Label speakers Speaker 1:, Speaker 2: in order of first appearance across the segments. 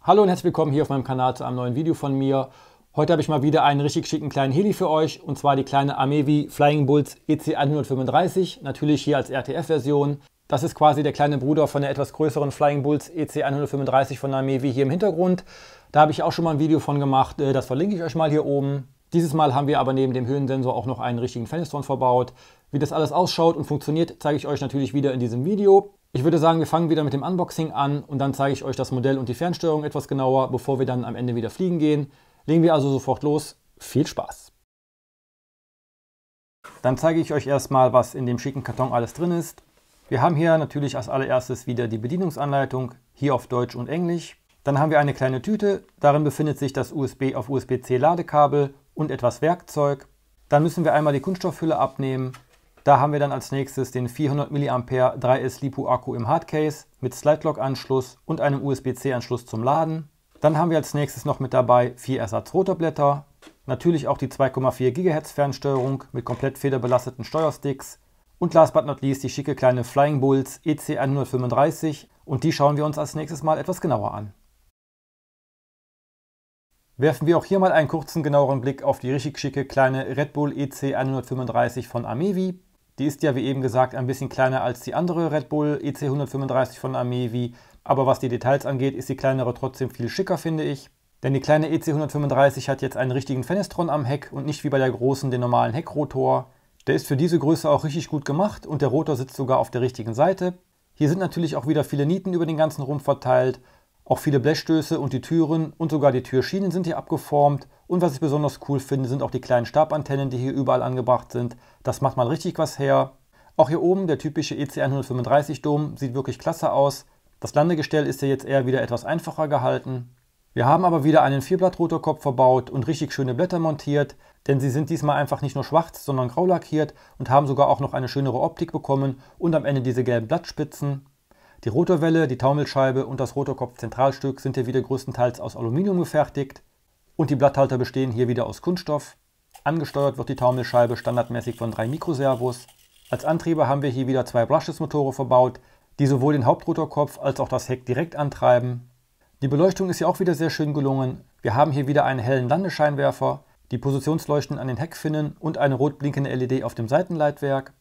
Speaker 1: Hallo und herzlich willkommen hier auf meinem Kanal zu einem neuen Video von mir. Heute habe ich mal wieder einen richtig schicken kleinen Heli für euch, und zwar die kleine Amevi Flying Bulls EC135, natürlich hier als RTF-Version. Das ist quasi der kleine Bruder von der etwas größeren Flying Bulls EC135 von Amevi hier im Hintergrund. Da habe ich auch schon mal ein Video von gemacht, das verlinke ich euch mal hier oben. Dieses Mal haben wir aber neben dem Höhensensor auch noch einen richtigen Fenestron verbaut. Wie das alles ausschaut und funktioniert, zeige ich euch natürlich wieder in diesem Video. Ich würde sagen, wir fangen wieder mit dem Unboxing an und dann zeige ich euch das Modell und die Fernsteuerung etwas genauer, bevor wir dann am Ende wieder fliegen gehen. Legen wir also sofort los. Viel Spaß! Dann zeige ich euch erstmal, was in dem schicken Karton alles drin ist. Wir haben hier natürlich als allererstes wieder die Bedienungsanleitung, hier auf Deutsch und Englisch. Dann haben wir eine kleine Tüte, darin befindet sich das USB auf USB-C Ladekabel und etwas Werkzeug. Dann müssen wir einmal die Kunststoffhülle abnehmen. Da haben wir dann als nächstes den 400 mAh 3S LiPo Akku im Hardcase mit Slide-Lock-Anschluss und einem USB-C-Anschluss zum Laden. Dann haben wir als nächstes noch mit dabei 4 Ersatzrotorblätter, natürlich auch die 2,4 GHz Fernsteuerung mit komplett federbelasteten Steuersticks und last but not least die schicke kleine Flying Bulls EC135, und die schauen wir uns als nächstes mal etwas genauer an. Werfen wir auch hier mal einen kurzen genaueren Blick auf die richtig schicke kleine Red Bull EC135 von Amevi. Die ist ja wie eben gesagt ein bisschen kleiner als die andere Red Bull EC135 von Amevi, aber was die Details angeht, ist die kleinere trotzdem viel schicker, finde ich. Denn die kleine EC135 hat jetzt einen richtigen Fenestron am Heck und nicht wie bei der großen den normalen Heckrotor. Der ist für diese Größe auch richtig gut gemacht und der Rotor sitzt sogar auf der richtigen Seite. Hier sind natürlich auch wieder viele Nieten über den ganzen Rumpf verteilt. Auch viele Blechstöße und die Türen und sogar die Türschienen sind hier abgeformt. Und was ich besonders cool finde, sind auch die kleinen Stabantennen, die hier überall angebracht sind. Das macht mal richtig was her. Auch hier oben der typische EC135 Dom sieht wirklich klasse aus. Das Landegestell ist hier jetzt eher wieder etwas einfacher gehalten. Wir haben aber wieder einen Vierblatt-Rotorkopf verbaut und richtig schöne Blätter montiert, denn sie sind diesmal einfach nicht nur schwarz, sondern grau lackiert und haben sogar auch noch eine schönere Optik bekommen und am Ende diese gelben Blattspitzen. Die Rotorwelle, die Taumelscheibe und das Rotorkopf-Zentralstück sind hier wieder größtenteils aus Aluminium gefertigt und die Blatthalter bestehen hier wieder aus Kunststoff. Angesteuert wird die Taumelscheibe standardmäßig von 3 Mikroservos. Als Antriebe haben wir hier wieder 2 Brushless-Motore verbaut, die sowohl den Hauptrotorkopf als auch das Heck direkt antreiben. Die Beleuchtung ist hier auch wieder sehr schön gelungen. Wir haben hier wieder einen hellen Landescheinwerfer, die Positionsleuchten an den Heckfinnen und eine rot blinkende LED auf dem Seitenleitwerk.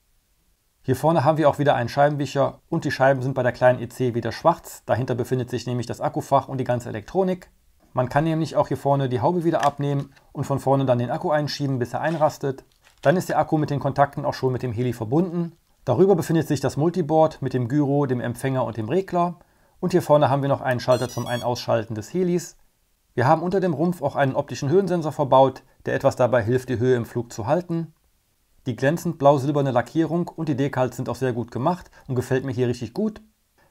Speaker 1: Hier vorne haben wir auch wieder einen Scheibenwischer und die Scheiben sind bei der kleinen EC wieder schwarz. Dahinter befindet sich nämlich das Akkufach und die ganze Elektronik. Man kann nämlich auch hier vorne die Haube wieder abnehmen und von vorne dann den Akku einschieben, bis er einrastet. Dann ist der Akku mit den Kontakten auch schon mit dem Heli verbunden. Darüber befindet sich das Multiboard mit dem Gyro, dem Empfänger und dem Regler. Und hier vorne haben wir noch einen Schalter zum Ein-Ausschalten des Helis. Wir haben unter dem Rumpf auch einen optischen Höhensensor verbaut, der etwas dabei hilft, die Höhe im Flug zu halten. Die glänzend blau-silberne Lackierung und die Decals sind auch sehr gut gemacht und gefällt mir hier richtig gut.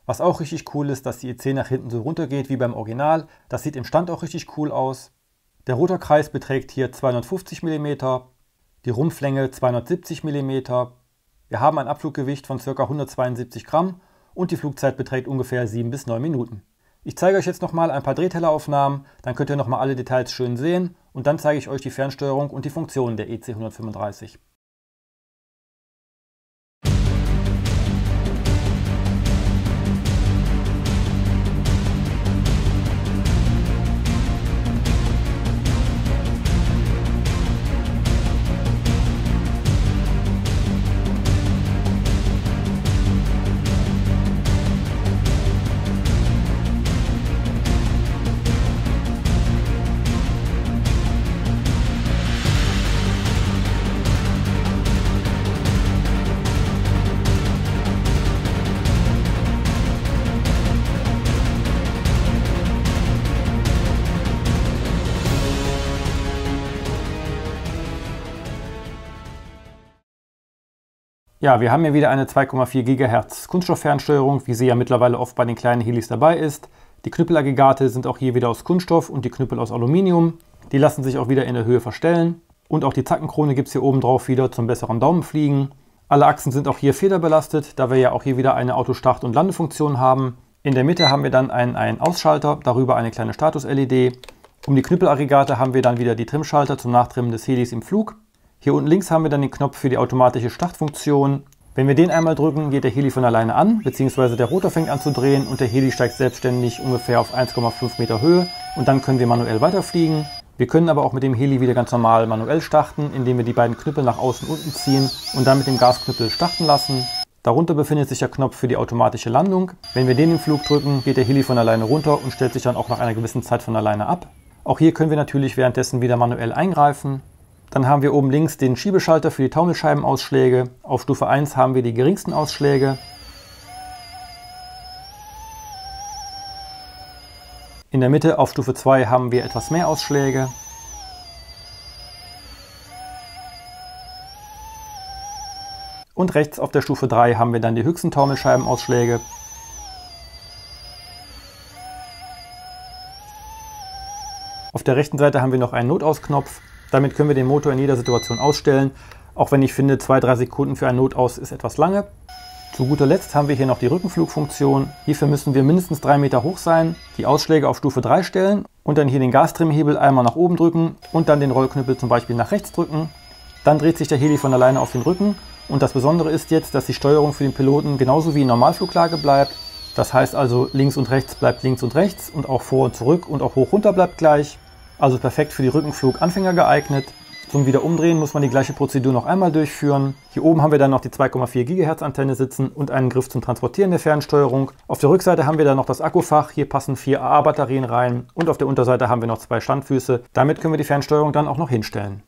Speaker 1: Was auch richtig cool ist, dass die EC nach hinten so runter geht wie beim Original. Das sieht im Stand auch richtig cool aus. Der Rotorkreis beträgt hier 250 mm, die Rumpflänge 270 mm. Wir haben ein Abfluggewicht von ca. 172 Gramm und die Flugzeit beträgt ungefähr 7 bis 9 Minuten. Ich zeige euch jetzt nochmal ein paar Drehtelleraufnahmen, dann könnt ihr nochmal alle Details schön sehen und dann zeige ich euch die Fernsteuerung und die Funktionen der EC135. Ja, wir haben hier wieder eine 2,4 GHz Kunststofffernsteuerung, wie sie ja mittlerweile oft bei den kleinen Helis dabei ist. Die Knüppelaggregate sind auch hier wieder aus Kunststoff und die Knüppel aus Aluminium. Die lassen sich auch wieder in der Höhe verstellen. Und auch die Zackenkrone gibt es hier oben drauf wieder zum besseren Daumenfliegen. Alle Achsen sind auch hier federbelastet, da wir ja auch hier wieder eine Autostart- und Landefunktion haben. In der Mitte haben wir dann einen Ausschalter, darüber eine kleine Status-LED. Um die Knüppelaggregate haben wir dann wieder die Trimmschalter zum Nachtrimmen des Helis im Flug. Hier unten links haben wir dann den Knopf für die automatische Startfunktion. Wenn wir den einmal drücken, geht der Heli von alleine an, beziehungsweise der Rotor fängt an zu drehen und der Heli steigt selbstständig ungefähr auf 1,5 Meter Höhe und dann können wir manuell weiterfliegen. Wir können aber auch mit dem Heli wieder ganz normal manuell starten, indem wir die beiden Knüppel nach außen und unten ziehen und dann mit dem Gasknüppel starten lassen. Darunter befindet sich der Knopf für die automatische Landung. Wenn wir den im Flug drücken, geht der Heli von alleine runter und stellt sich dann auch nach einer gewissen Zeit von alleine ab. Auch hier können wir natürlich währenddessen wieder manuell eingreifen. Dann haben wir oben links den Schiebeschalter für die Taumelscheibenausschläge. Auf Stufe 1 haben wir die geringsten Ausschläge. In der Mitte auf Stufe 2 haben wir etwas mehr Ausschläge. Und rechts auf der Stufe 3 haben wir dann die höchsten Taumelscheibenausschläge. Auf der rechten Seite haben wir noch einen Notausknopf. Damit können wir den Motor in jeder Situation ausstellen, auch wenn ich finde, 2-3 Sekunden für ein Notaus ist etwas lange. Zu guter Letzt haben wir hier noch die Rückenflugfunktion. Hierfür müssen wir mindestens 3 Meter hoch sein, die Ausschläge auf Stufe 3 stellen und dann hier den Gastrimmhebel einmal nach oben drücken und dann den Rollknüppel zum Beispiel nach rechts drücken. Dann dreht sich der Heli von alleine auf den Rücken und das Besondere ist jetzt, dass die Steuerung für den Piloten genauso wie in Normalfluglage bleibt. Das heißt also, links und rechts bleibt links und rechts und auch vor und zurück und auch hoch runter bleibt gleich. Also perfekt für die Rückenfluganfänger geeignet. Zum Wiederumdrehen muss man die gleiche Prozedur noch einmal durchführen. Hier oben haben wir dann noch die 2,4 GHz Antenne sitzen und einen Griff zum Transportieren der Fernsteuerung. Auf der Rückseite haben wir dann noch das Akkufach. Hier passen 4 AA-Batterien rein und auf der Unterseite haben wir noch 2 Standfüße. Damit können wir die Fernsteuerung dann auch noch hinstellen.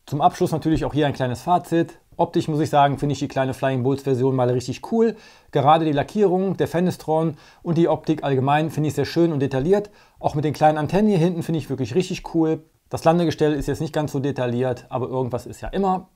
Speaker 1: Zum Abschluss natürlich auch hier ein kleines Fazit. Optisch muss ich sagen, finde ich die kleine Flying Bulls Version mal richtig cool. Gerade die Lackierung, der Fenestron und die Optik allgemein finde ich sehr schön und detailliert. Auch mit den kleinen Antennen hier hinten finde ich wirklich richtig cool. Das Landegestell ist jetzt nicht ganz so detailliert, aber irgendwas ist ja immer.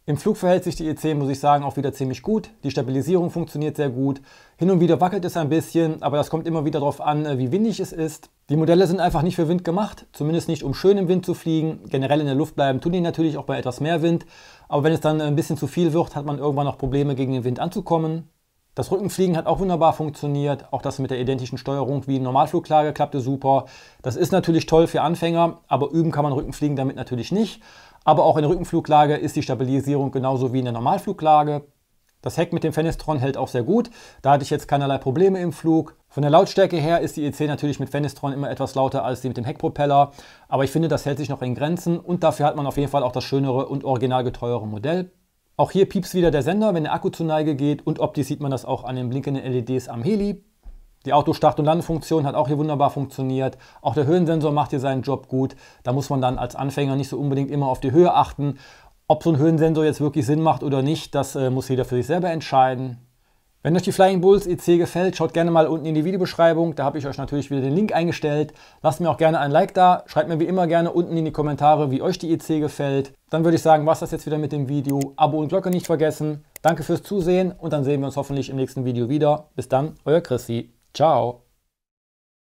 Speaker 1: Im Flug verhält sich die E10, muss ich sagen, auch wieder ziemlich gut. Die Stabilisierung funktioniert sehr gut. Hin und wieder wackelt es ein bisschen, aber das kommt immer wieder darauf an, wie windig es ist. Die Modelle sind einfach nicht für Wind gemacht, zumindest nicht, um schön im Wind zu fliegen. Generell in der Luft bleiben tun die natürlich auch bei etwas mehr Wind. Aber wenn es dann ein bisschen zu viel wird, hat man irgendwann noch Probleme, gegen den Wind anzukommen. Das Rückenfliegen hat auch wunderbar funktioniert. Auch das mit der identischen Steuerung wie in Normalfluglage klappte super. Das ist natürlich toll für Anfänger, aber üben kann man Rückenfliegen damit natürlich nicht. Aber auch in der Rückenfluglage ist die Stabilisierung genauso wie in der Normalfluglage. Das Heck mit dem Fenestron hält auch sehr gut. Da hatte ich jetzt keinerlei Probleme im Flug. Von der Lautstärke her ist die E10 natürlich mit Fenestron immer etwas lauter als die mit dem Heckpropeller. Aber ich finde, das hält sich noch in Grenzen und dafür hat man auf jeden Fall auch das schönere und originalgeteuere Modell. Auch hier piepst wieder der Sender, wenn der Akku zur Neige geht und optisch sieht man das auch an den blinkenden LEDs am Heli. Die Auto-Start- und Landefunktion hat auch hier wunderbar funktioniert. Auch der Höhensensor macht hier seinen Job gut. Da muss man dann als Anfänger nicht so unbedingt immer auf die Höhe achten. Ob so ein Höhensensor jetzt wirklich Sinn macht oder nicht, das muss jeder für sich selber entscheiden. Wenn euch die Flying Bulls EC gefällt, schaut gerne mal unten in die Videobeschreibung. Da habe ich euch natürlich wieder den Link eingestellt. Lasst mir auch gerne ein Like da. Schreibt mir wie immer gerne unten in die Kommentare, wie euch die EC gefällt. Dann würde ich sagen, war es das jetzt wieder mit dem Video. Abo und Glocke nicht vergessen. Danke fürs Zusehen und dann sehen wir uns hoffentlich im nächsten Video wieder. Bis dann, euer Chrissy. Ciao.